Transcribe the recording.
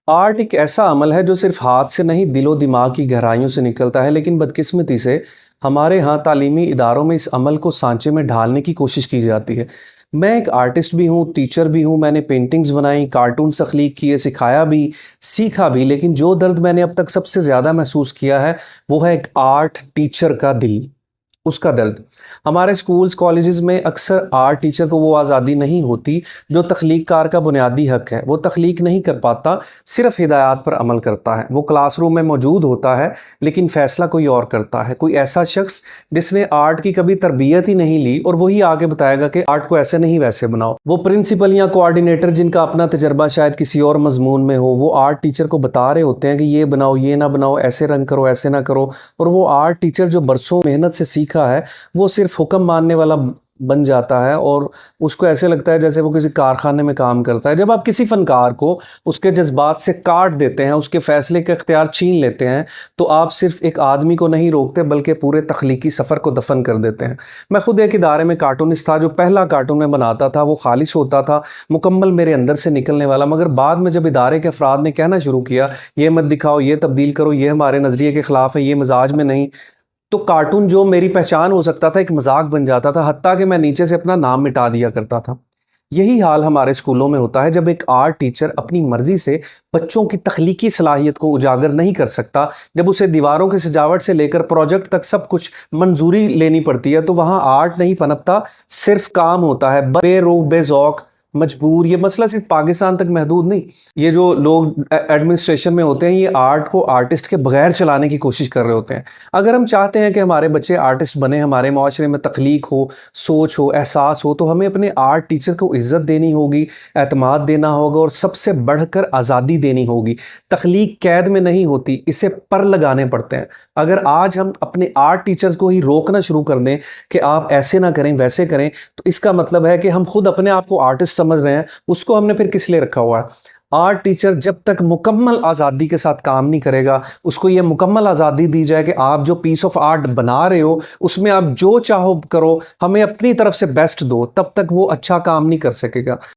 Art ایک ایسا عمل ہے جو صرف ہاتھ سے نہیں دل و دماغ کی گہرائیوں سے نکلتا ہے، لیکن بدقسمتی سے ہمارے ہاں تعلیمی اداروں میں اس عمل کو سانچے میں ڈھالنے کی کوشش کی جاتی ہے۔ میں ایک آرٹسٹ بھی ہوں، ٹیچر بھی ہوں، میں نے پینٹنگز بنائیں، کارٹونز تخلیق کیے، سکھایا بھی، سیکھا بھی، لیکن جو درد میں نے اب تک سب سے زیادہ محسوس کیا ہے وہ ہے ایک آرٹ ٹیچر کا دل، اس کا درد۔ ہمارے سکولز کالجز میں اکثر آرٹ ٹیچر کو وہ آزادی نہیں ہوتی جو تخلیق کار کا بنیادی حق ہے۔ وہ تخلیق نہیں کر پاتا، صرف ہدایات پر عمل کرتا ہے۔ وہ کلاس روم میں موجود ہوتا ہے لیکن فیصلہ کوئی اور کرتا ہے، کوئی ایسا شخص جس نے آرٹ کی کبھی تربیت ہی نہیں لی، اور وہی آگے بتائے گا کہ آرٹ کو ایسے نہیں ویسے بناؤ۔ وہ پرنسپل یا کوآرڈینیٹر جن کا اپنا تجربہ شاید کسی اور مضمون میں ہو، وہ آرٹ ٹیچر کو بتا رہے ہوتے ہیں کہ یہ بناؤ، یہ نہ بناؤ، ایسے رنگ کرو، ایسے نہ کرو، اور وہ آرٹ ٹیچر جو برسوں محنت سے سیکھا ہے وہ صرف حکم ماننے والا بن جاتا ہے، اور اس کو ایسے لگتا ہے جیسے وہ کسی کارخانے میں کام کرتا ہے۔ جب آپ کسی فنکار کو اس کے جذبات سے کاٹ دیتے ہیں، اس کے فیصلے کا اختیار چھین لیتے ہیں، تو آپ صرف ایک آدمی کو نہیں روکتے بلکہ پورے تخلیقی سفر کو دفن کر دیتے ہیں۔ میں خود ایک ادارے میں کارٹونسٹ تھا، جو پہلا کارٹون میں بناتا تھا وہ خالص ہوتا تھا، مکمل میرے اندر سے نکلنے والا، مگر بعد میں جب ادارے کے افراد نے کہنا شروع کیا یہ مت دکھاؤ، یہ تبدیل کرو، یہ ہمارے نظریے کے خلاف ہے، یہ مزاج میں نہیں، تو کارٹون جو میری پہچان ہو سکتا تھا ایک مذاق بن جاتا تھا، حتیٰ کہ میں نیچے سے اپنا نام مٹا دیا کرتا تھا۔ یہی حال ہمارے اسکولوں میں ہوتا ہے جب ایک آرٹ ٹیچر اپنی مرضی سے بچوں کی تخلیقی صلاحیت کو اجاگر نہیں کر سکتا، جب اسے دیواروں کی سجاوٹ سے لے کر پروجیکٹ تک سب کچھ منظوری لینی پڑتی ہے، تو وہاں آرٹ نہیں پنپتا، صرف کام ہوتا ہے، بے روح، بے ذوق، مجبور۔ یہ مسئلہ صرف پاکستان تک محدود نہیں، یہ جو لوگ ایڈمنسٹریشن میں ہوتے ہیں یہ آرٹ کو آرٹسٹ کے بغیر چلانے کی کوشش کر رہے ہوتے ہیں۔ اگر ہم چاہتے ہیں کہ ہمارے بچے آرٹسٹ بنے، ہمارے معاشرے میں تخلیق ہو، سوچ ہو، احساس ہو، تو ہمیں اپنے آرٹ ٹیچر کو عزت دینی ہوگی، اعتماد دینا ہوگا، اور سب سے بڑھ کر آزادی دینی ہوگی۔ تخلیق قید میں نہیں ہوتی، اسے پر لگانے پڑتے ہیں۔ اگر آج ہم اپنے آرٹ ٹیچرز کو ہی روکنا شروع کر دیں کہ آپ ایسے نہ کریں، ویسے کریں، تو اس کا مطلب ہے کہ ہم خود اپنے آپ کو آرٹسٹ سمجھ رہے ہیں، اس کو ہم نے پھر کس لیے رکھا ہوا ہے؟ آرٹ ٹیچر جب تک مکمل آزادی کے ساتھ کام نہیں کرے گا، اس کو یہ مکمل آزادی دی جائے کہ آپ جو پیس آف آرٹ بنا رہے ہو اس میں آپ جو چاہو کرو، ہمیں اپنی طرف سے بیسٹ دو، تب تک وہ اچھا کام نہیں کر سکے گا۔